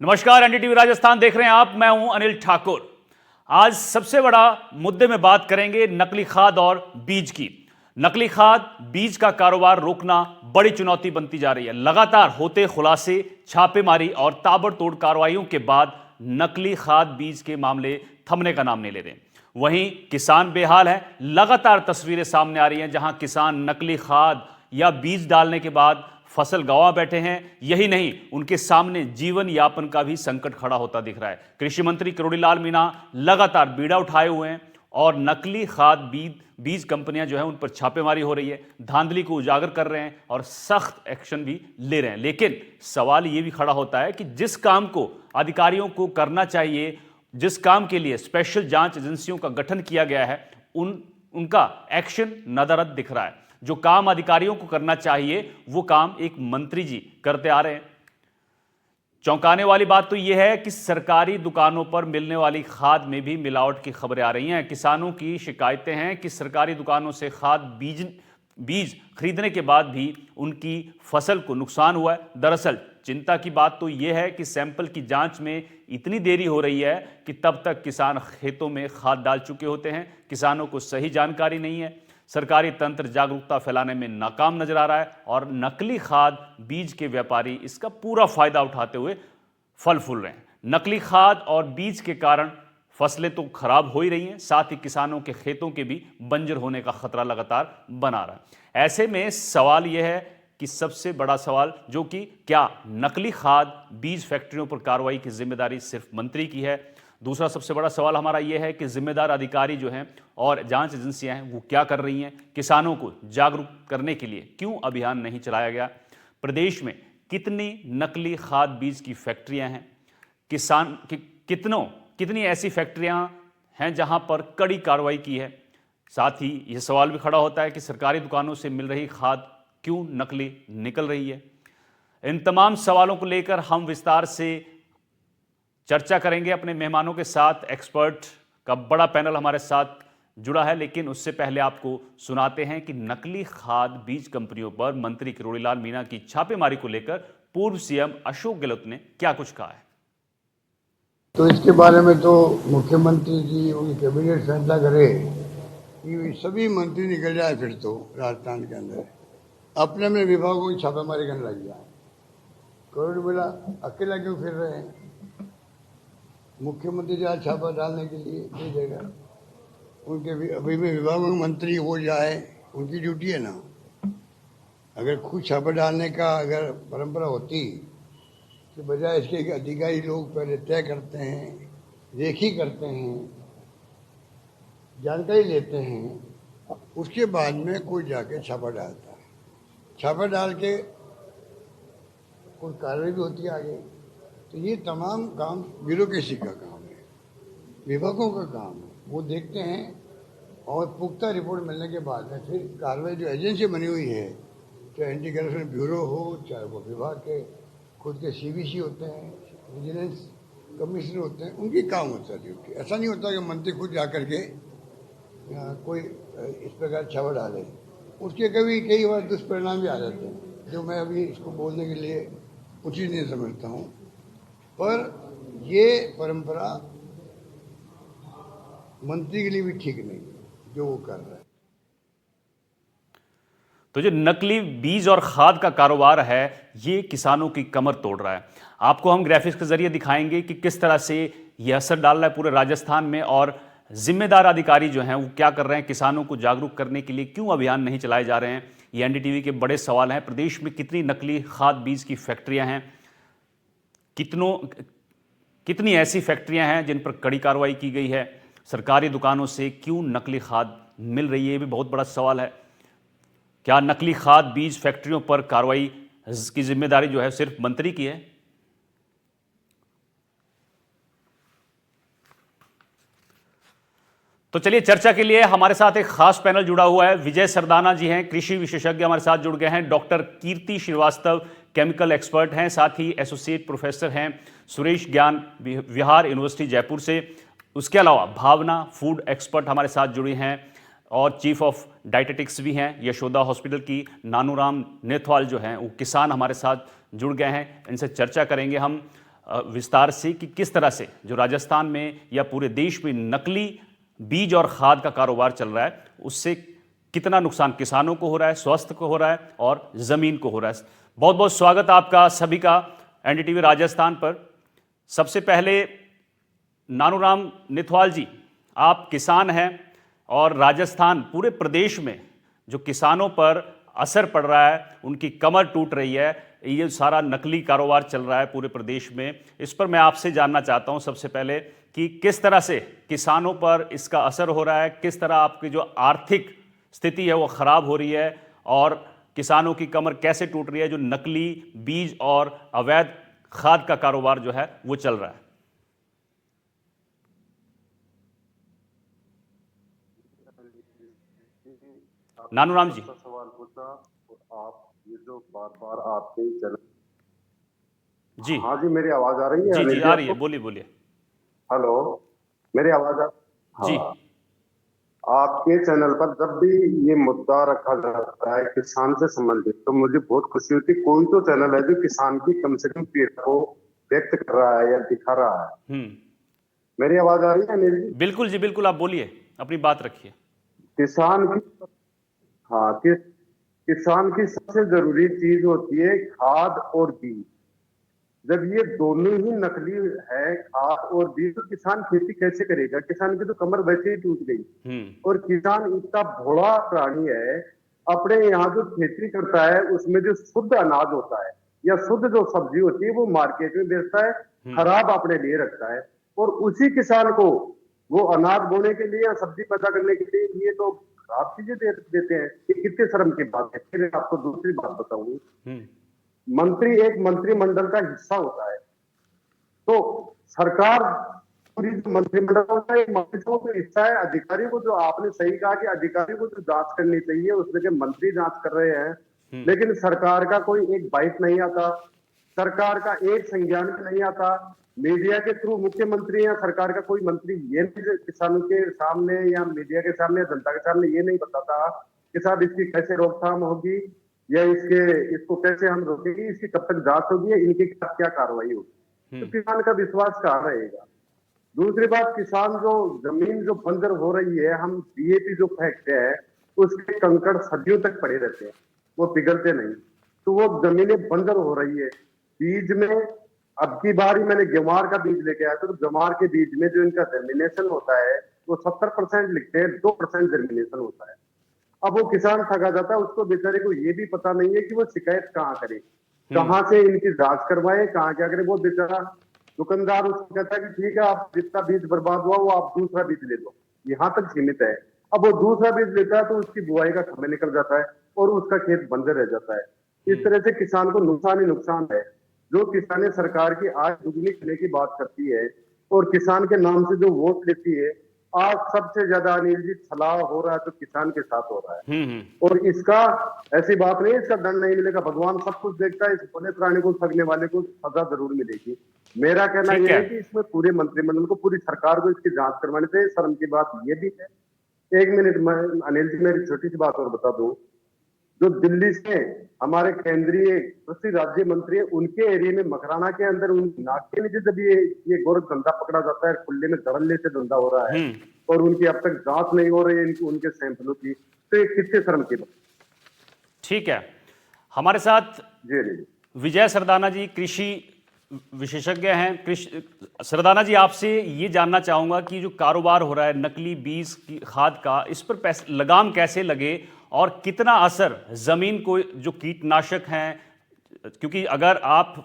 नमस्कार, एनडीटीवी राजस्थान देख रहे हैं आप। मैं हूं अनिल ठाकुर। आज सबसे बड़ा मुद्दे में बात करेंगे नकली खाद और बीज की। नकली खाद बीज का कारोबार रोकना बड़ी चुनौती बनती जा रही है। लगातार होते खुलासे, छापेमारी और ताबड़तोड़ कार्रवाइयों के बाद नकली खाद बीज के मामले थमने का नाम नहीं ले रहे। वहीं किसान बेहाल है। लगातार तस्वीरें सामने आ रही हैं जहां किसान नकली खाद या बीज डालने के बाद फसल गंवा बैठे हैं। यही नहीं, उनके सामने जीवन यापन का भी संकट खड़ा होता दिख रहा है। कृषि मंत्री किरोड़ीलाल मीणा लगातार बीड़ा उठाए हुए हैं और नकली खाद बीज कंपनियां जो है उन पर छापेमारी हो रही है, धांधली को उजागर कर रहे हैं और सख्त एक्शन भी ले रहे हैं। लेकिन सवाल यह भी खड़ा होता है कि जिस काम को अधिकारियों को करना चाहिए, जिस काम के लिए स्पेशल जांच एजेंसियों का गठन किया गया है, उनका एक्शन नदारद दिख रहा है। जो काम अधिकारियों को करना चाहिए वो काम एक मंत्री जी करते आ रहे हैं। चौंकाने वाली बात तो यह है कि सरकारी दुकानों पर मिलने वाली खाद में भी मिलावट की खबरें आ रही हैं। किसानों की शिकायतें हैं कि सरकारी दुकानों से खाद बीज खरीदने के बाद भी उनकी फसल को नुकसान हुआ है। दरअसल चिंता की बात तो यह है कि सैंपल की जांच में इतनी देरी हो रही है कि तब तक किसान खेतों में खाद डाल चुके होते हैं। किसानों को सही जानकारी नहीं है। सरकारी तंत्र जागरूकता फैलाने में नाकाम नजर आ रहा है और नकली खाद बीज के व्यापारी इसका पूरा फायदा उठाते हुए फल फूल रहे हैं। नकली खाद और बीज के कारण फसलें तो खराब हो ही रही हैं, साथ ही किसानों के खेतों के भी बंजर होने का खतरा लगातार बना रहा है। ऐसे में सवाल यह है कि सबसे बड़ा सवाल जो कि क्या नकली खाद बीज फैक्ट्रियों पर कार्रवाई की जिम्मेदारी सिर्फ मंत्री की है? दूसरा सबसे बड़ा सवाल हमारा यह है कि जिम्मेदार अधिकारी जो हैं और जांच एजेंसियां हैं वो क्या कर रही हैं? किसानों को जागरूक करने के लिए क्यों अभियान नहीं चलाया गया? प्रदेश में कितनी नकली खाद बीज की फैक्ट्रियां हैं? कितनी ऐसी फैक्ट्रियां हैं जहां पर कड़ी कार्रवाई की है? साथ ही यह सवाल भी खड़ा होता है कि सरकारी दुकानों से मिल रही खाद क्यों नकली निकल रही है? इन तमाम सवालों को लेकर हम विस्तार से चर्चा करेंगे अपने मेहमानों के साथ। एक्सपर्ट का बड़ा पैनल हमारे साथ जुड़ा है, लेकिन उससे पहले आपको सुनाते हैं कि नकली खाद बीज कंपनियों पर मंत्री किरोड़ीलाल मीणा की छापेमारी को लेकर पूर्व सीएम अशोक गहलोत ने क्या कुछ कहा है। तो इसके बारे में तो मुख्यमंत्री जी उनकी कैबिनेट फैसला करे कि सभी मंत्री निकल जाए, फिर तो राजस्थान के अंदर अपने अपने विभागों की छापेमारी करने लग जाए। करोड़ बोला अकेला क्यों फिर रहे हैं? मुख्यमंत्री जी आज छापा डालने के लिए दे देगा, उनके अभी भी विभागों के मंत्री हो जाए, उनकी ड्यूटी है ना। अगर खुद छापा डालने का अगर परंपरा होती तो बजाय इसके कि अधिकारी लोग पहले तय करते हैं, रेखी करते हैं, जानकारी लेते हैं, उसके बाद में कोई जाके छापा डालता है। छापा डाल के कोई कार्रवाई भी होती है आगे। तो ये तमाम काम ब्यूरोक्रेसी का काम है, विभागों का काम है। वो देखते हैं और पुख्ता रिपोर्ट मिलने के बाद में फिर कार्रवाई जो एजेंसी बनी हुई है, चाहे एंटी करप्शन ब्यूरो हो, चाहे वो विभाग के खुद के सीबीसी होते हैं, विजिलेंस कमिश्नर होते हैं, उनकी काम होता है ड्यूटी। ऐसा नहीं होता कि मंत्री खुद जा करके कोई इस प्रकार छापा डाले। उसके कई बार दुष्परिणाम भी आ जाते हैं, जो मैं अभी इसको बोलने के लिए उचित नहीं समझता हूँ। पर ये परंपरा मंत्री के लिए भी ठीक नहीं है जो वो कर रहा है। तो जो नकली बीज और खाद का कारोबार है ये किसानों की कमर तोड़ रहा है। आपको हम ग्राफिक्स के जरिए दिखाएंगे कि किस तरह से यह असर डाल रहा है पूरे राजस्थान में और जिम्मेदार अधिकारी जो हैं वो क्या कर रहे हैं, किसानों को जागरूक करने के लिए क्यों अभियान नहीं चलाए जा रहे हैं। ये एनडीटीवी के बड़े सवाल हैं। प्रदेश में कितनी नकली खाद बीज की फैक्ट्रियां हैं? कितनी ऐसी फैक्ट्रियां हैं जिन पर कड़ी कार्रवाई की गई है? सरकारी दुकानों से क्यों नकली खाद मिल रही है? ये भी बहुत बड़ा सवाल है। क्या नकली खाद बीज फैक्ट्रियों पर कार्रवाई की जिम्मेदारी जो है सिर्फ मंत्री की है? तो चलिए चर्चा के लिए हमारे साथ एक खास पैनल जुड़ा हुआ है। विजय सरदाना जी हैं, कृषि विशेषज्ञ हमारे साथ जुड़ गए हैं। डॉक्टर कीर्ति श्रीवास्तव केमिकल एक्सपर्ट हैं, साथ ही एसोसिएट प्रोफेसर हैं सुरेश ज्ञान विहार यूनिवर्सिटी जयपुर से। उसके अलावा भावना फूड एक्सपर्ट हमारे साथ जुड़ी हैं और चीफ ऑफ डाइटेटिक्स भी हैं यशोदा हॉस्पिटल की। नानूराम नेथवाल जो हैं वो किसान हमारे साथ जुड़ गए हैं। इनसे चर्चा करेंगे हम। विस्तार से कि किस तरह से जो राजस्थान में या पूरे देश में नकली बीज और खाद का कारोबार चल रहा है, उससे कितना नुकसान किसानों को हो रहा है, स्वास्थ्य को हो रहा है और ज़मीन को हो रहा है। बहुत बहुत स्वागत आपका सभी का एनडीटीवी राजस्थान पर। सबसे पहले नानूराम निथवाल जी, आप किसान हैं और राजस्थान पूरे प्रदेश में जो किसानों पर असर पड़ रहा है, उनकी कमर टूट रही है, ये सारा नकली कारोबार चल रहा है पूरे प्रदेश में, इस पर मैं आपसे जानना चाहता हूं सबसे पहले कि किस तरह से किसानों पर इसका असर हो रहा है, किस तरह आपकी जो आर्थिक स्थिति है वो खराब हो रही है और किसानों की कमर कैसे टूट रही है जो नकली बीज और अवैध खाद का कारोबार जो है वो चल रहा है। नानूराम जी, सवाल पूछा और आप ये जो बार बार आपके चैनल। जी हाँ जी, मेरी आवाज आ रही है? जी अनिल जी जी आ रही है, आपको? बोलिए बोलिए। हेलो, मेरी आवाज आ? जी हाँ, आपके चैनल पर जब भी ये मुद्दा रखा जाता है किसान से संबंधित, तो मुझे बहुत खुशी होती है। कोई तो चैनल है जो किसान की कम से कम पीड़ा को व्यक्त कर रहा है या दिखा रहा है। मेरी आवाज आ रही है अनिल जी? बिल्कुल जी बिल्कुल, आप बोलिए, अपनी बात रखिए। किसान की, हाँ, किसान की सबसे जरूरी चीज होती है खाद और बीज। जब ये दोनों ही नकली है, खाद और बीज, तो किसान खेती कैसे करेगा? किसान की तो कमर वैसे ही टूट गई। और किसान इतना भोला प्राणी है, अपने यहाँ जो खेती करता है उसमें जो शुद्ध अनाज होता है या शुद्ध जो सब्जी होती है वो मार्केट में बेचता है, खराब अपने लिए रखता है। और उसी किसान को वो अनाज बोने के लिए या सब्जी पैदा करने के लिए ये तो खराब चीजें देते हैं। ये कितने शर्म की बात है। फिर आपको दूसरी बात बताऊं, मंत्री एक मंत्रिमंडल का हिस्सा होता है, तो सरकार पूरी जो मंत्रिमंडल होता है मंत्रियों का हिस्सा है। अधिकारियों को, जो आपने सही कहा कि अधिकारियों को जो जांच करनी चाहिए उसमें के मंत्री जांच कर रहे हैं, लेकिन सरकार का कोई एक बाइट नहीं आता, सरकार का एक संज्ञान नहीं आता। मीडिया के थ्रू मुख्यमंत्री या सरकार का कोई मंत्री ये नहीं किसानों के सामने या मीडिया के सामने, जनता के सामने ये नहीं बताता कि साहब इसकी कैसे रोकथाम होगी या इसको कैसे हम रोकेंगे, इसकी कब तक जांच होगी, इनकी क्या कार्रवाई होगी। तो किसान का विश्वास कहाँ रहेगा? दूसरी बात, किसान जो जमीन जो बंजर हो रही है, हम डीएपी जो फेंकते हैं उसके कंकड़ सदियों तक पड़े रहते हैं, वो पिघलते नहीं, तो वो जमीनें बंजर हो रही है। बीज में अब की बार ही मैंने ग्वार का बीज लेके आया था, तो ग्वार के बीज में जो इनका जर्मिनेशन होता है वो 70% लिखते हैं, 2% जर्मिनेशन होता है। अब वो किसान ठगा जाता है, उसको बेचारे को ये भी पता नहीं है कि वो शिकायत कहाँ करे, कहाँ से इनकी जांच करवाए, कहाँ क्या करे। वो बेचारा दुकानदार उसको कहता है कि ठीक है, आप जितना बीज बर्बाद हुआ वो आप दूसरा बीज ले लो, यहाँ तक सीमित है। अब वो दूसरा बीज लेता है तो उसकी बुआई का समय निकल जाता है और उसका खेत बंजर रह जाता है। इस तरह से किसान को नुकसान ही नुकसान है। जो किसाने सरकार की आय दुगनी करने की बात करती है और किसान के नाम से जो वोट लेती है, आज सबसे ज्यादा अनिल जी छलावा हो रहा है तो किसान के साथ हो रहा है। और इसका ऐसी बात नहीं है इसका दंड नहीं मिलेगा, भगवान सब कुछ देखता है। इस भोले प्राणी को, ठगने वाले को सजा जरूर मिलेगी। मेरा कहना यह है कि इसमें पूरे मंत्रिमंडल को, पूरी सरकार को इसकी जांच करवानी चाहिए। शर्म की बात यह भी है, एक मिनट में अनिल जी मेरी छोटी सी बात और बता दूं, जो दिल्ली से हमारे केंद्रीय कृषि राज्य मंत्री है, उनके एरिया में मकराना के अंदर उन नाक के नीचे जब ये गोरख धंधा पकड़ा जाता है, खुले में धड़ल्ले से धंधा हो रहा है और उनकी अब तक जांच नहीं हो रही है उनके सैंपलों की, तो ये कितने शर्म की बात। ठीक है, हमारे साथ जी विजय सरदाना जी कृषि विशेषज्ञ हैं। सरदाना जी, आपसे ये जानना चाहूंगा कि जो कारोबार हो रहा है नकली बीज की खाद का, इस पर लगाम कैसे लगे और कितना असर जमीन को, जो कीटनाशक हैं, क्योंकि अगर आप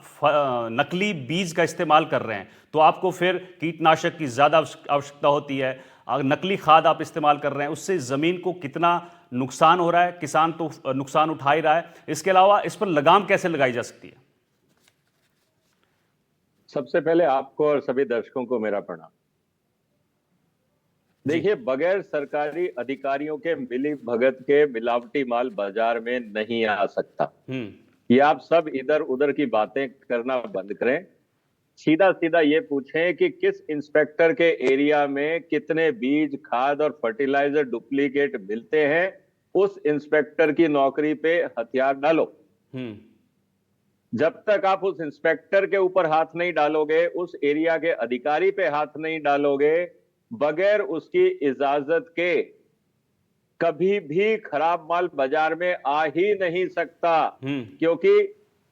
नकली बीज का इस्तेमाल कर रहे हैं तो आपको फिर कीटनाशक की ज़्यादा आवश्यकता होती है। अगर नकली खाद आप इस्तेमाल कर रहे हैं उससे ज़मीन को कितना नुकसान हो रहा है, किसान तो नुकसान उठा ही रहा है। इसके अलावा इस पर लगाम कैसे लगाई जा सकती है? सबसे पहले आपको और सभी दर्शकों को मेरा प्रणाम। देखिए, बगैर सरकारी अधिकारियों के मिली भगत के मिलावटी माल बाजार में नहीं आ सकता। ये आप सब इधर उधर की बातें करना बंद करें, सीधा सीधा ये पूछें कि किस इंस्पेक्टर के एरिया में कितने बीज, खाद और फर्टिलाइजर डुप्लीकेट मिलते हैं, उस इंस्पेक्टर की नौकरी पे हथियार डालो। जब तक आप उस इंस्पेक्टर के ऊपर हाथ नहीं डालोगे, उस एरिया के अधिकारी पे हाथ नहीं डालोगे, बगैर उसकी इजाजत के कभी भी खराब माल बाजार में आ ही नहीं सकता। क्योंकि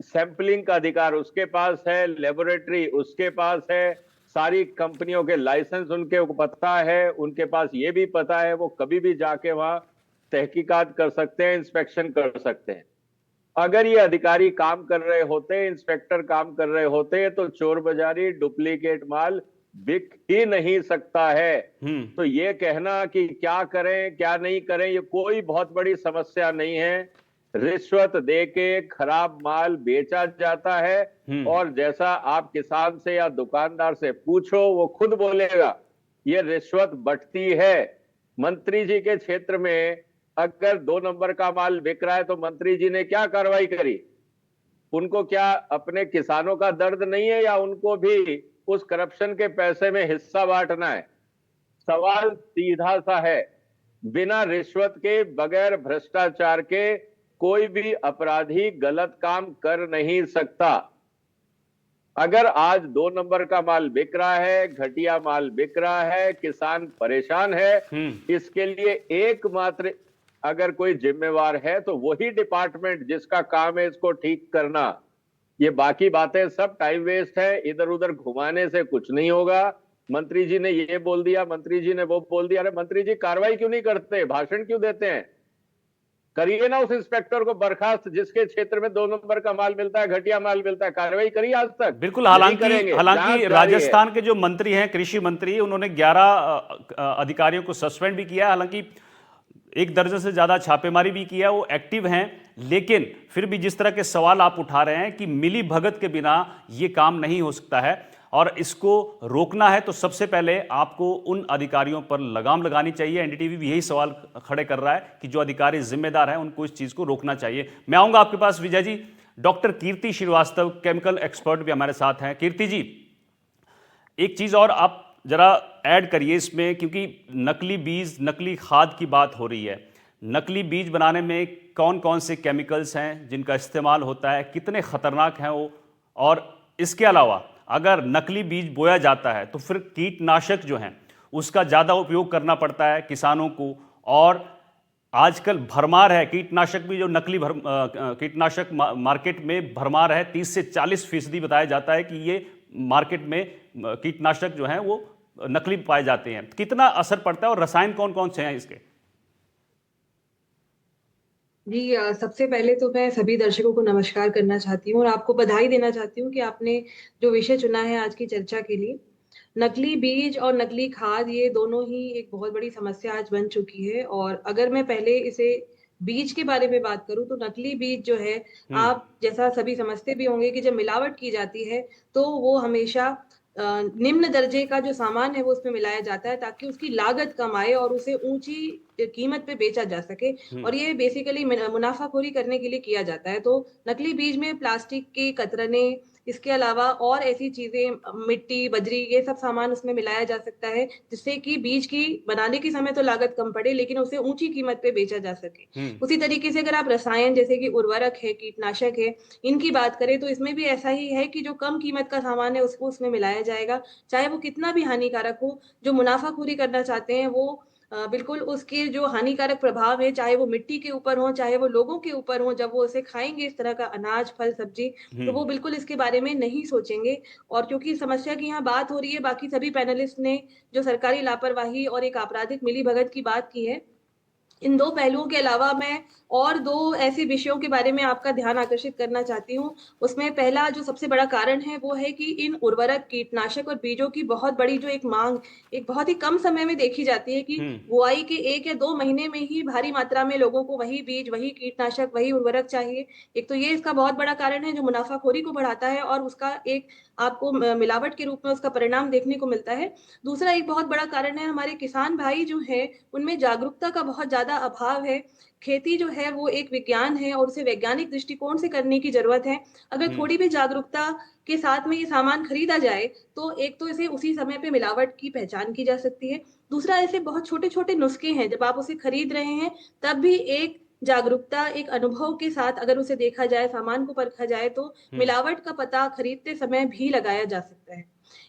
सैंपलिंग का अधिकार उसके पास है, लेबोरेटरी उसके पास है, सारी कंपनियों के लाइसेंस उनके पता है, उनके पास ये भी पता है, वो कभी भी जाके वहां तहकीकात कर सकते हैं, इंस्पेक्शन कर सकते हैं। अगर ये अधिकारी काम कर रहे होते, इंस्पेक्टर काम कर रहे होते, तो चोर बाजारी, डुप्लीकेट माल बिक ही नहीं सकता है। तो ये कहना कि क्या करें क्या नहीं करें, ये कोई बहुत बड़ी समस्या नहीं है। रिश्वत देके खराब माल बेचा जाता है, और जैसा आप किसान से या दुकानदार से पूछो, वो खुद बोलेगा ये रिश्वत बंटती है। मंत्री जी के क्षेत्र में अगर 2 नंबर का माल बिक रहा है तो मंत्री जी ने क्या कार्रवाई करी? उनको क्या अपने किसानों का दर्द नहीं है, या उनको भी उस करप्शन के पैसे में हिस्सा बांटना है? सवाल सीधा सा है। बिना रिश्वत के, बगैर भ्रष्टाचार के कोई भी अपराधी गलत काम कर नहीं सकता। अगर आज 2 नंबर का माल बिक रहा है, घटिया माल बिक रहा है, किसान परेशान है, इसके लिए एकमात्र अगर कोई जिम्मेवार है तो वही डिपार्टमेंट जिसका काम है इसको ठीक करना। ये बाकी बातें सब टाइम वेस्ट है, इधर उधर घुमाने से कुछ नहीं होगा। मंत्री जी ने ये बोल दिया, मंत्री जी ने वो बोल दिया। अरे मंत्री जी कार्रवाई क्यों नहीं करते, भाषण क्यों देते हैं? करिए ना उस इंस्पेक्टर को बर्खास्त जिसके क्षेत्र में 2 नंबर का माल मिलता है, घटिया माल मिलता है। कार्रवाई करिए आज तक। बिल्कुल। हालांकि राजस्थान के जो मंत्री हैं, कृषि मंत्री, उन्होंने 11 अधिकारियों को सस्पेंड भी किया। हालांकि 1 दर्जन से ज्यादा छापेमारी भी किया, वो एक्टिव हैं। लेकिन फिर भी जिस तरह के सवाल आप उठा रहे हैं कि मिली भगत के बिना ये काम नहीं हो सकता है और इसको रोकना है, तो सबसे पहले आपको उन अधिकारियों पर लगाम लगानी चाहिए। एनडीटीवी भी यही सवाल खड़े कर रहा है कि जो अधिकारी जिम्मेदार हैं उनको इस चीज को रोकना चाहिए। मैं आऊंगा आपके पास विजय जी। डॉक्टर कीर्ति श्रीवास्तव, केमिकल एक्सपर्ट, भी हमारे साथ हैं। कीर्ति जी, एक चीज और आप जरा ऐड करिए इसमें, क्योंकि नकली बीज, नकली खाद की बात हो रही है। नकली बीज बनाने में कौन कौन से केमिकल्स हैं जिनका इस्तेमाल होता है, कितने खतरनाक हैं वो, और इसके अलावा अगर नकली बीज बोया जाता है तो फिर कीटनाशक जो हैं उसका ज़्यादा उपयोग करना पड़ता है किसानों को। और आजकल भरमार है कीटनाशक भी, जो नकली कीटनाशक मार्केट में भरमार है। 30 से 40% बताया जाता है कि ये मार्केट में कीटनाशक जो हैं वो नकली पाए जाते हैं। कितना असर पड़ता है और रसायन कौन कौन से हैं इसके? जी, सबसे पहले तो मैं सभी दर्शकों को नमस्कार करना चाहती हूँ और आपको बधाई देना चाहती हूँ कि आपने जो विषय चुना है आज की चर्चा के लिए। नकली बीज और नकली खाद, ये दोनों ही एक बहुत बड़ी समस्या आज बन चुकी है। और अगर मैं पहले इसे बीज के बारे में बात करूं तो नकली बीज जो है, आप जैसा सभी समझते भी होंगे कि जब मिलावट की जाती है तो वो हमेशा निम्न दर्जे का जो सामान है वो उसमें मिलाया जाता है ताकि उसकी लागत कम आए और उसे ऊंची कीमत पे बेचा जा सके। और ये बेसिकली मुनाफाखोरी करने के लिए किया जाता है। तो नकली बीज में प्लास्टिक के कतरने, इसके अलावा और ऐसी चीजें, मिट्टी, बजरी, ये सब सामान उसमें मिलाया जा सकता है जिससे कि बीज की बनाने के समय तो लागत कम पड़े लेकिन उसे ऊंची कीमत पे बेचा जा सके। उसी तरीके से अगर आप रसायन जैसे कि उर्वरक है, कीटनाशक है, इनकी बात करें तो इसमें भी ऐसा ही है कि जो कम कीमत का सामान है उसको उसमें मिलाया जाएगा, चाहे वो कितना भी हानिकारक हो। जो मुनाफाखोरी करना चाहते हैं वो बिल्कुल उसके जो हानिकारक प्रभाव है, चाहे वो मिट्टी के ऊपर हो, चाहे वो लोगों के ऊपर हो, जब वो उसे खाएंगे इस तरह का अनाज, फल, सब्जी, तो वो बिल्कुल इसके बारे में नहीं सोचेंगे। और क्योंकि समस्या की यहाँ बात हो रही है, बाकी सभी पैनलिस्ट ने जो सरकारी लापरवाही और एक आपराधिक मिलीभगत की बात की है, इन 2 पहलुओं के अलावा मैं और 2 ऐसे विषयों के बारे में आपका ध्यान आकर्षित करना चाहती हूँ। उसमें पहला जो सबसे बड़ा कारण है वो है कि इन उर्वरक, कीटनाशक और बीजों की बहुत बड़ी जो एक मांग एक बहुत ही कम समय में देखी जाती है कि बुआई के 1 या 2 महीने में ही भारी मात्रा में लोगों को वही बीज, वही कीटनाशक, वही उर्वरक चाहिए। एक तो ये इसका बहुत बड़ा कारण है जो मुनाफाखोरी को बढ़ाता है और उसका एक आपको मिलावट के रूप में उसका परिणाम देखने को मिलता है। दूसरा एक बहुत बड़ा कारण है, हमारे किसान भाई जो है उनमें जागरूकता का बहुत ज्यादा अभाव है। खेती जो है वो एक विज्ञान है और उसे वैज्ञानिक दृष्टिकोण से करने की जरूरत है। अगर थोड़ी भी जागरूकता के साथ में ये सामान खरीदा जाए तो एक तो इसे उसी समय पे मिलावट की पहचान की जा सकती है। दूसरा, ऐसे बहुत छोटे छोटे नुस्खे हैं, जब आप उसे खरीद रहे हैं तब भी एक जागरूकता, एक अनुभव के साथ अगर उसे देखा जाए, सामान को परखा जाए, तो मिलावट का पता खरीदते समय भी लगाया जा सकता है।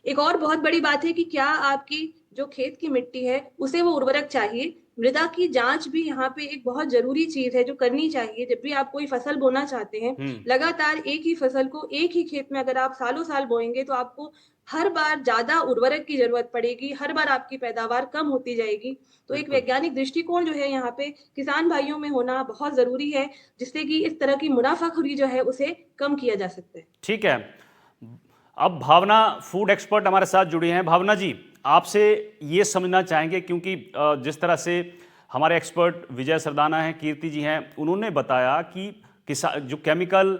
एक और बहुत बड़ी बात है कि क्या आपकी जो खेत की मिट्टी है, उसे वो उर्वरक चाहिए। मृदा की जाँच भी यहाँ पे एक बहुत ज़रूरी चीज़ है जो करनी चाहिए। जब भी आप कोई फसल बोना चाहते हैं, लगातार एक ही फसल को एक ही खेत में अगर आप सालों-साल बोएँगे, तो आपको हर बार ज़्यादा उर्वरक की ज़रूरत पड़ेगी, हर बार आपकी पैदावार कम होती जाएगी। तो एक बिल्कुल। वैज्ञानिक दृष्टिकोण जो है यहाँ पे किसान भाइयों में होना बहुत ज़रूरी है, जिससे कि इस तरह की मुनाफ़ाखोरी जो है उसे कम किया जा सकता है। ठीक है। अब भावना फूड एक्सपर्ट हमारे साथ जुड़ी हैं। भावना जी, आपसे ये समझना चाहेंगे क्योंकि जिस तरह से हमारे एक्सपर्ट विजय सरदाना हैं, कीर्ति जी हैं, उन्होंने बताया कि जो केमिकल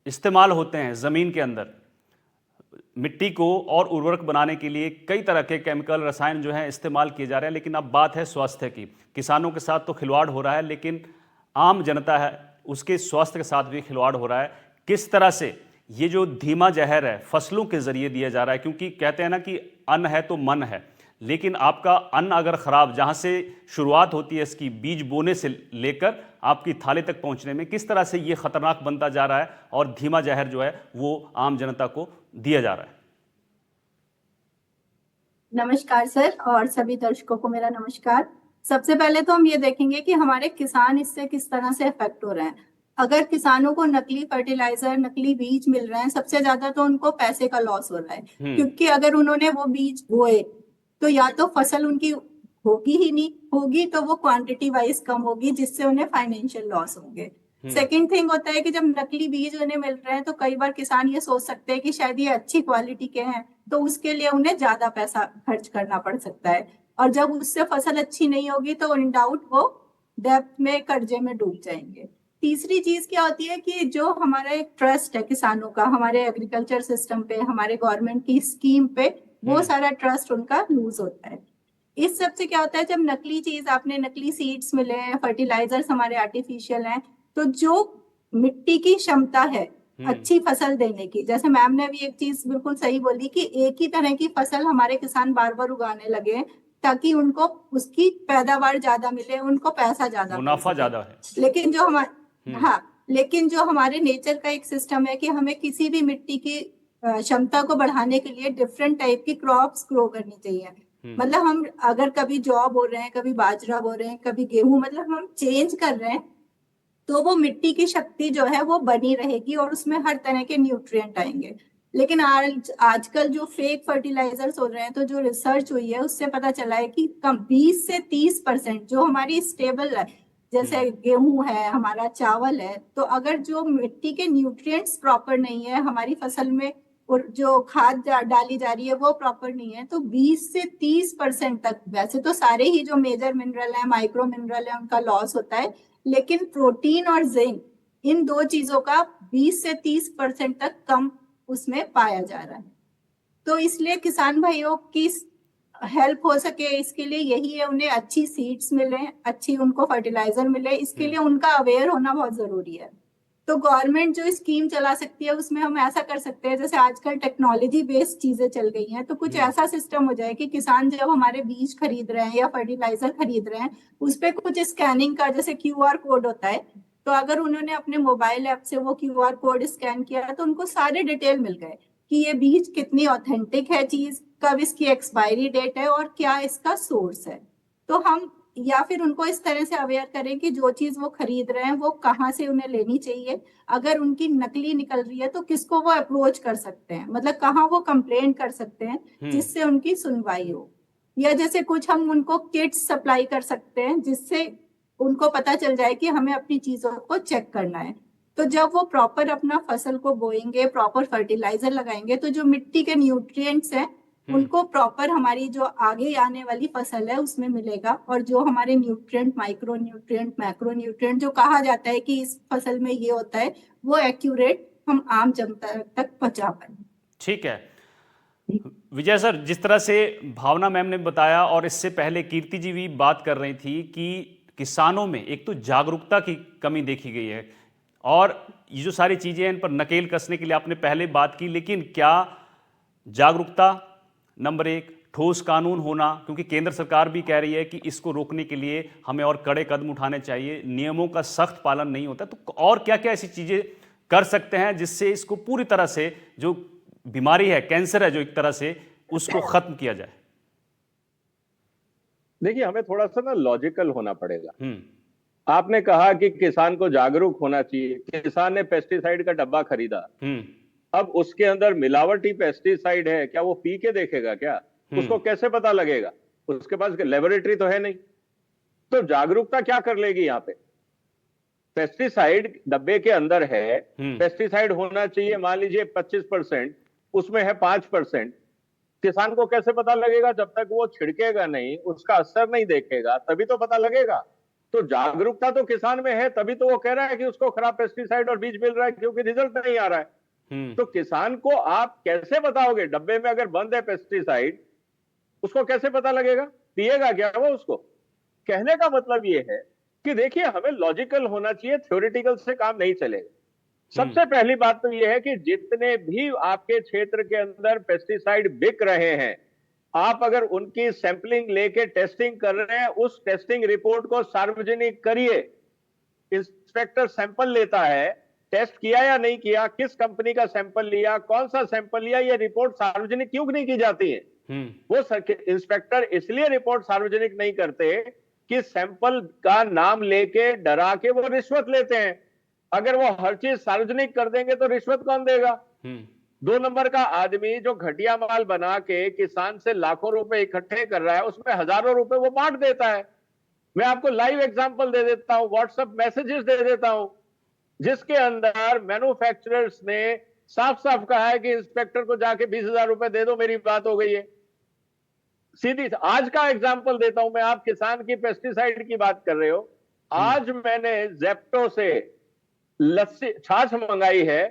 इस्तेमाल होते हैं ज़मीन के अंदर मिट्टी को और उर्वरक बनाने के लिए कई तरह के केमिकल रसायन जो हैं इस्तेमाल किए जा रहे हैं, लेकिन अब बात है स्वास्थ्य की। किसानों के साथ तो खिलवाड़ हो रहा है, लेकिन आम जनता है उसके स्वास्थ्य के साथ भी खिलवाड़ हो रहा है। किस तरह से ये जो धीमा जहर है फसलों के जरिए दिया जा रहा है, क्योंकि कहते हैं ना कि अन्न है तो मन है, लेकिन आपका अन्न अगर खराब, जहां से शुरुआत होती है इसकी बीज बोने से लेकर आपकी थाली तक पहुंचने में, किस तरह से ये खतरनाक बनता जा रहा है और धीमा जहर जो है वो आम जनता को दिया जा रहा है। नमस्कार सर, और सभी दर्शकों को मेरा नमस्कार। सबसे पहले तो हम ये देखेंगे कि हमारे किसान इससे किस तरह से इफेक्ट हो रहे हैं। अगर किसानों को नकली फर्टिलाइजर, नकली बीज मिल रहे हैं, सबसे ज्यादा तो उनको पैसे का लॉस हो रहा है, क्योंकि अगर उन्होंने वो बीज बोए तो या तो फसल उनकी होगी ही नहीं, होगी तो वो क्वांटिटी वाइज कम होगी, जिससे उन्हें फाइनेंशियल लॉस होंगे। सेकेंड थिंग होता है कि जब नकली बीज उन्हें मिल रहे हैं तो कई बार किसान ये सोच सकते हैं कि शायद ये अच्छी क्वालिटी के हैं, तो उसके लिए उन्हें ज्यादा पैसा खर्च करना पड़ सकता है, और जब उससे फसल अच्छी नहीं होगी तो इन डाउट वो डेब्ट में, कर्जे में डूब जाएंगे। तीसरी चीज क्या होती है कि जो हमारा एक ट्रस्ट है किसानों का हमारे एग्रीकल्चर सिस्टम पे, हमारे गवर्नमेंट की स्कीम पे, वो सारा ट्रस्ट उनका लूज होता है। इस सब से क्या होता है, जब नकली चीज, आपने नकली सीड्स मिले हैं, फर्टिलाइजर्स हमारे आर्टिफिशियल हैं, तो जो मिट्टी की क्षमता है अच्छी फसल देने की, जैसे मैम ने भी एक चीज बिल्कुल सही बोली कि एक ही तरह की फसल हमारे किसान बार बार उगाने लगे ताकि उनको उसकी पैदावार ज्यादा मिले, उनको पैसा ज्यादा, मुनाफा ज्यादा है। लेकिन जो हमारे लेकिन जो हमारे नेचर का एक सिस्टम है कि हमें किसी भी मिट्टी की क्षमता को बढ़ाने के लिए डिफरेंट टाइप की क्रॉप्स ग्रो करनी चाहिए। मतलब हम अगर कभी जौ बो रहे हैं, कभी बाजरा बो रहे हैं, कभी गेहूं, मतलब हम चेंज कर रहे हैं, तो वो मिट्टी की शक्ति जो है वो बनी रहेगी और उसमें हर तरह के न्यूट्रिएंट आएंगे। लेकिन आजकल जो फेक फर्टिलाइजर्स हो रहे हैं, तो जो रिसर्च हुई है उससे पता चला है कि कम 20 से 30% जो हमारी स्टेबल है, जैसे गेहूं है, हमारा चावल है, तो अगर जो मिट्टी के न्यूट्रिएंट्स प्रॉपर नहीं है हमारी फसल में, और जो खाद डाली जा रही है वो प्रॉपर नहीं है, तो 20 से 30% तक, वैसे तो सारे ही जो मेजर मिनरल है, माइक्रो मिनरल है, उनका लॉस होता है, लेकिन प्रोटीन और जिंक, इन दो चीजों का 20 से 30% तक कम उसमें पाया जा रहा है। तो इसलिए किसान भाइयों की हेल्प हो सके इसके लिए यही है, उन्हें अच्छी सीड्स मिले, अच्छी उनको फर्टिलाइजर मिले, इसके लिए उनका अवेयर होना बहुत जरूरी है। तो गवर्नमेंट जो स्कीम चला सकती है उसमें हम ऐसा कर सकते हैं, जैसे आजकल टेक्नोलॉजी बेस्ड चीजें चल गई हैं, तो कुछ ऐसा सिस्टम हो जाए कि किसान जब हमारे बीज खरीद रहे हैं या फर्टिलाइजर खरीद रहे हैं, उस पर कुछ स्कैनिंग का, जैसे QR कोड होता है, तो अगर उन्होंने अपने मोबाइल ऐप से वो QR कोड स्कैन किया तो उनको सारे डिटेल मिल गए कि ये बीज कितनी ऑथेंटिक है चीज, कब इसकी एक्सपायरी डेट है और क्या इसका सोर्स है। तो हम या फिर उनको इस तरह से अवेयर करें कि जो चीज वो खरीद रहे हैं वो कहाँ से उन्हें लेनी चाहिए, अगर उनकी नकली निकल रही है तो किसको वो अप्रोच कर सकते हैं, मतलब कहाँ वो कंप्लेंट कर सकते हैं जिससे उनकी सुनवाई हो, या जैसे कुछ हम उनको किट्स सप्लाई कर सकते हैं जिससे उनको पता चल जाए कि हमें अपनी चीजों को चेक करना है। तो जब वो प्रॉपर अपना फसल को बोएंगे, प्रॉपर फर्टिलाइजर लगाएंगे, तो जो मिट्टी के न्यूट्रिएंट्स हैं उनको प्रॉपर हमारी जो आगे आने वाली फसल है उसमें मिलेगा, और जो हमारे nutrient, micro nutrient, macro nutrient जो कहा जाता है कि इस फसल में ये होता है, वो एक्यूरेट हम आम जनता तक पहुंचा पाए। ठीक है विजय सर, जिस तरह से भावना मैम ने बताया और इससे पहले कीर्ति जी भी बात कर रही थी कि किसानों में एक तो जागरूकता की कमी देखी गई है, और ये जो सारी चीजें हैं इन पर नकेल कसने के लिए आपने पहले बात की, लेकिन क्या जागरूकता नंबर 1, ठोस कानून होना, क्योंकि केंद्र सरकार भी कह रही है कि इसको रोकने के लिए हमें और कड़े कदम उठाने चाहिए, नियमों का सख्त पालन नहीं होता, तो और क्या क्या ऐसी चीजें कर सकते हैं जिससे इसको पूरी तरह से, जो बीमारी है, कैंसर है जो एक तरह से, उसको खत्म किया जाए? देखिए, हमें थोड़ा सा ना लॉजिकल होना पड़ेगा। आपने कहा कि किसान को जागरूक होना चाहिए। किसान ने पेस्टिसाइड का डब्बा खरीदा, अब उसके अंदर मिलावटी पेस्टिसाइड है, क्या वो पी के देखेगा? क्या उसको कैसे पता लगेगा? उसके पास लेबोरेटरी तो है नहीं। तो जागरूकता क्या कर लेगी? यहां पे पेस्टिसाइड डब्बे के अंदर है, पेस्टिसाइड होना चाहिए मान लीजिए 25%, उसमें है 5%। किसान को कैसे पता लगेगा? जब तक वो छिड़केगा नहीं, उसका असर नहीं देखेगा, तभी तो पता लगेगा। तो जागरूकता तो किसान में है, तभी तो वो कह रहा है कि उसको खराब पेस्टिसाइड और बीज मिल रहा है, क्योंकि रिजल्ट नहीं आ रहा है। तो किसान को आप कैसे बताओगे? डब्बे में अगर बंद है पेस्टिसाइड, उसको कैसे पता लगेगा? पिएगा क्या वो उसको? कहने का मतलब ये है कि देखिए, हमें लॉजिकल होना चाहिए, थ्योरेटिकल से काम नहीं चलेगा। सबसे पहली बात तो यह है कि जितने भी आपके क्षेत्र के अंदर पेस्टिसाइड बिक रहे हैं, आप अगर उनकी सैंपलिंग लेके टेस्टिंग कर रहे हैं, उस टेस्टिंग रिपोर्ट को सार्वजनिक करिए। इंस्पेक्टर सैंपल लेता है, टेस्ट किया या नहीं किया, किस कंपनी का सैंपल लिया, कौन सा सैंपल लिया, ये रिपोर्ट सार्वजनिक क्यों नहीं की जाती है? वो इंस्पेक्टर इसलिए रिपोर्ट सार्वजनिक नहीं करते कि सैंपल का नाम लेके डरा के वो रिश्वत लेते हैं। अगर वो हर चीज सार्वजनिक कर देंगे तो रिश्वत कौन देगा? 2 नंबर का आदमी जो घटिया माल बना के किसान से लाखों रुपए इकट्ठे कर रहा है, उसमें हजारों रुपए वो बांट देता है। मैं आपको लाइव एग्जांपल दे देता हूं, व्हाट्सएप मैसेजेस दे देता हूं, जिसके अंदर मैन्युफैक्चरर्स ने साफ साफ कहा है कि इंस्पेक्टर को जाके 20,000 रुपए दे दो, मेरी बात हो गई है। सीधी आज का एग्जांपल देता हूं मैं, आप किसान की पेस्टिसाइड की बात कर रहे हो। आज मैंने जेप्टो से लस्सी छाछ मंगाई है,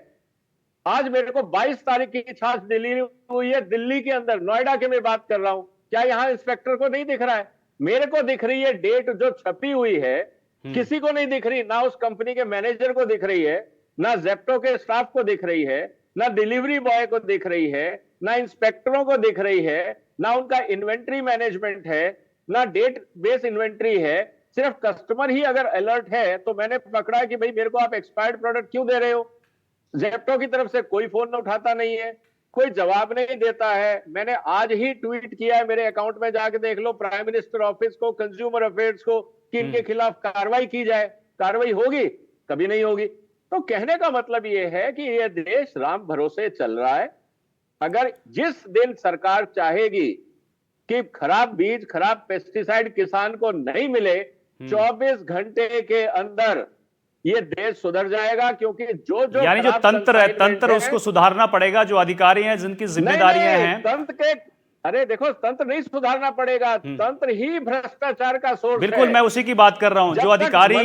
आज मेरे को 22 तारीख की छाछ डिलीवरी हुई है, दिल्ली के अंदर, नोएडा के मैं बात कर रहा हूं। क्या यहां इंस्पेक्टर को नहीं दिख रहा है? मेरे को दिख रही है, डेट जो छपी हुई है, किसी को नहीं दिख रही। ना उस कंपनी के मैनेजर को दिख रही है, ना जेप्टो के स्टाफ को दिख रही है, ना डिलीवरी बॉय को दिख रही है, ना इंस्पेक्टरों को दिख रही है, ना उनका इन्वेंट्री मैनेजमेंट है, ना डेट बेस इन्वेंट्री है। सिर्फ कस्टमर ही अगर अलर्ट है तो मैंने पकड़ा है कि भाई मेरे को आप एक्सपायर्ड प्रोडक्ट क्यों दे रहे हो? जेप्टो की तरफ से कोई फोन उठाता नहीं है, कोई जवाब नहीं देता है। मैंने आज ही ट्वीट किया है, मेरे अकाउंट में जाके देख लो, प्राइम मिनिस्टर ऑफिस को, कंज्यूमर अफेयर्स को, कि इनके खिलाफ कार्रवाई की जाए। कार्रवाई होगी? कभी नहीं होगी। तो कहने का मतलब यह है कि यह देश राम भरोसे चल रहा है। अगर जिस दिन सरकार चाहेगी कि खराब बीज, खराब पेस्टिसाइड किसान को नहीं मिले, 24 घंटे के अंदर ये देश सुधर जाएगा। क्योंकि जो यानी जो तंत्र है, तंत्र उसको सुधारना पड़ेगा, जो अधिकारी हैं, जिनकी जिम्मेदारियां हैं। तंत्र के, अरे देखो, तंत्र नहीं सुधारना पड़ेगा, तंत्र ही भ्रष्टाचार का सोर्स है। बिल्कुल, मैं उसी की बात कर रहा हूं। जो अधिकारी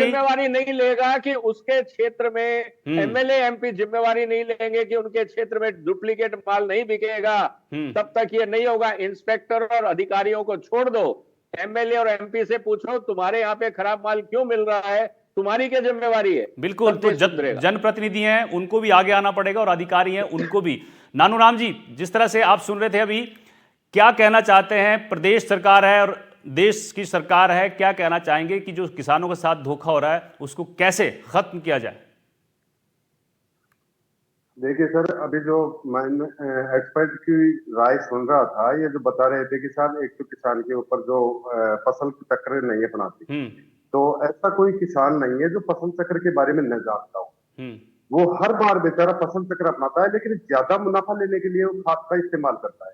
जिम्मेवारी नहीं लेगा कि उसके क्षेत्र में, एमएलए एमपी जिम्मेवारी नहीं लेंगे कि उनके क्षेत्र में डुप्लीकेट माल नहीं बिकेगा, तब तक ये नहीं होगा। इंस्पेक्टर और अधिकारियों को छोड़ दो, एमएलए और एमपी से पूछो तुम्हारे यहाँ पे खराब माल क्यों मिल रहा है, तुम्हारी क्या जिम्मेवारी है? बिल्कुल, तो जनप्रतिनिधि हैं, उनको भी आगे आना पड़ेगा, और अधिकारी हैं, उनको भी। नानूराम जी, जिस तरह से आप सुन रहे थे अभी, क्या कहना चाहते हैं? प्रदेश सरकार है और देश की सरकार है, क्या कहना चाहेंगे कि जो किसानों के साथ धोखा हो रहा है उसको कैसे खत्म किया जाए? देखिए सर, अभी जो मैं एक्सपर्ट की राय सुन रहा था, ये जो बता रहे थे कि साहब एक तो किसान के ऊपर जो फसल चक्र नहीं अपनाती, तो ऐसा कोई किसान नहीं है जो फसल चक्र के बारे में न जानता हो। वो हर बार बेचारा फसल चक्र अपनाता है, लेकिन ज्यादा मुनाफा लेने के लिए वो खाद का इस्तेमाल करता है।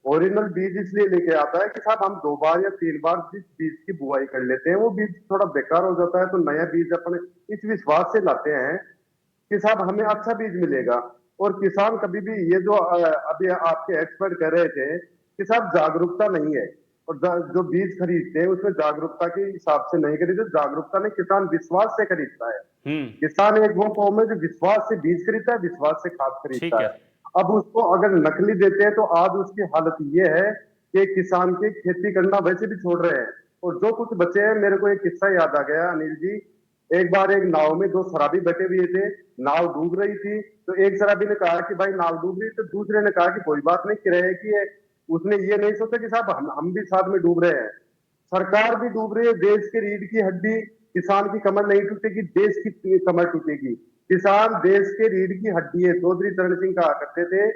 ओरिजिनल बीज इसलिए लेके आता है कि साहब हम 2 बार या 3 बार जिस बीज की बुआई कर लेते हैं, वो बीज थोड़ा बेकार हो जाता है, तो नया बीज अपने इस विश्वास से लाते हैं कि साहब हमें अच्छा बीज मिलेगा। और किसान कभी भी, ये जो अभी आपके एक्सपर्ट कह रहे थे कि साहब जागरूकता नहीं है, और जो बीज खरीदते हैं उसमें जागरूकता के हिसाब से नहीं खरीदते, जागरूकता नहीं, किसान विश्वास से खरीदता है। किसान एक वो कौम है जो विश्वास से बीज खरीदता है, विश्वास से खाद खरीदता है। अब उसको अगर नकली देते हैं तो आज उसकी हालत ये है कि किसान के खेती करना वैसे भी छोड़ रहे हैं, और जो कुछ बचे हैं, मेरे को एक किस्सा याद आ गया अनिल जी। एक बार एक नाव में 2 शराबी बैठे हुए थे, नाव डूब रही थी, तो एक शराबी ने कहा कि भाई नाव डूब रही, तो दूसरे ने कहा कि कोई बात नहीं, किराए की है, उसने ये नहीं सोचा कि साहब हम भी साथ में डूब रहे हैं, सरकार भी डूब रही है, देश के रीढ़ की हड्डी किसान की कमर नहीं टूटेगी, देश की कमर टूटेगी। किसान देश के रीढ़ की हड्डी है। चौधरी चरण सिंह कहा करते थे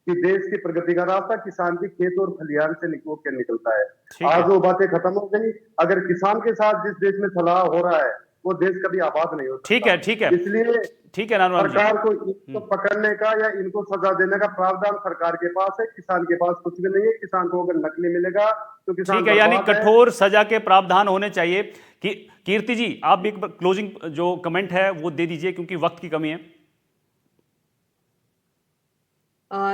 कि देश की प्रगति का रास्ता किसान के खेत और खलिहान से निकलता है। ठीक है। आज वो बातें खत्म हो गई। अगर किसान के साथ जिस देश में फलाह हो रहा है वो देश कभी आबाद नहीं हो सकता। ठीक है, ठीक है, इसलिए ठीक है नानू राम जी। सरकार को इनको पकड़ने का या इनको सजा देने का प्रावधान सरकार के पास है, किसान के पास कुछ भी नहीं है। किसान को अगर नकली मिलेगा तो किसान ठीक है, यानी बर्बाद है। कठोर सजा के प्रावधान होने चाहिए। कि कीर्ति जी, आप भी क्लोजिंग जो कमेंट है वो दे दीजिए, क्योंकि वक्त की कमी है।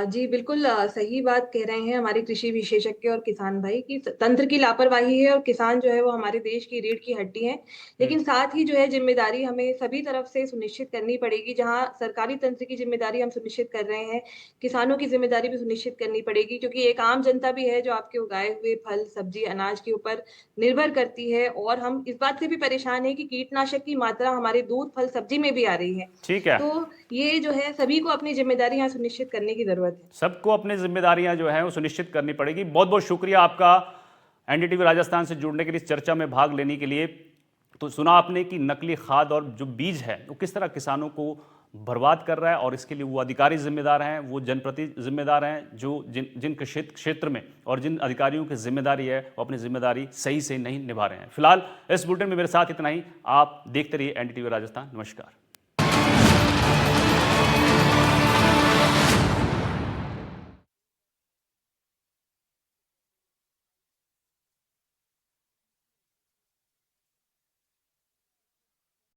जी बिल्कुल सही बात कह रहे हैं हमारे कृषि विशेषज्ञ और किसान भाई कि तंत्र की लापरवाही है और किसान जो है वो हमारे देश की रीढ़ की हड्डी है। लेकिन साथ ही जो है जिम्मेदारी हमें सभी तरफ से सुनिश्चित करनी पड़ेगी। जहां सरकारी तंत्र की जिम्मेदारी हम सुनिश्चित कर रहे हैं, किसानों की जिम्मेदारी भी सुनिश्चित करनी पड़ेगी, क्योंकि एक आम जनता भी है जो आपके उगाए हुए फल सब्जी अनाज के ऊपर निर्भर करती है। और हम इस बात से भी परेशान है कि कीटनाशक की मात्रा हमारे दूध फल सब्जी में भी आ रही है। ठीक है, तो ये जो है सभी को अपनी जिम्मेदारी यहाँ सुनिश्चित करने की जरूरत है। सबको अपनी जिम्मेदारियां जो है वो सुनिश्चित करनी पड़ेगी। बहुत बहुत शुक्रिया आपका एनडीटीवी राजस्थान से जुड़ने के लिए, इस चर्चा में भाग लेने के लिए। तो सुना आपने कि नकली खाद और जो बीज है वो किस तरह किसानों को बर्बाद कर रहा है, और इसके लिए वो अधिकारी जिम्मेदार हैं, वो जनप्रतिनिधि जिम्मेदार हैं, जो जिन क्षेत्र में और जिन अधिकारियों की जिम्मेदारी है वो अपनी जिम्मेदारी सही से नहीं निभा रहे हैं। फिलहाल इस बुलेटिन में मेरे साथ इतना ही। आप देखते रहिए एनडीटीवी राजस्थान। नमस्कार।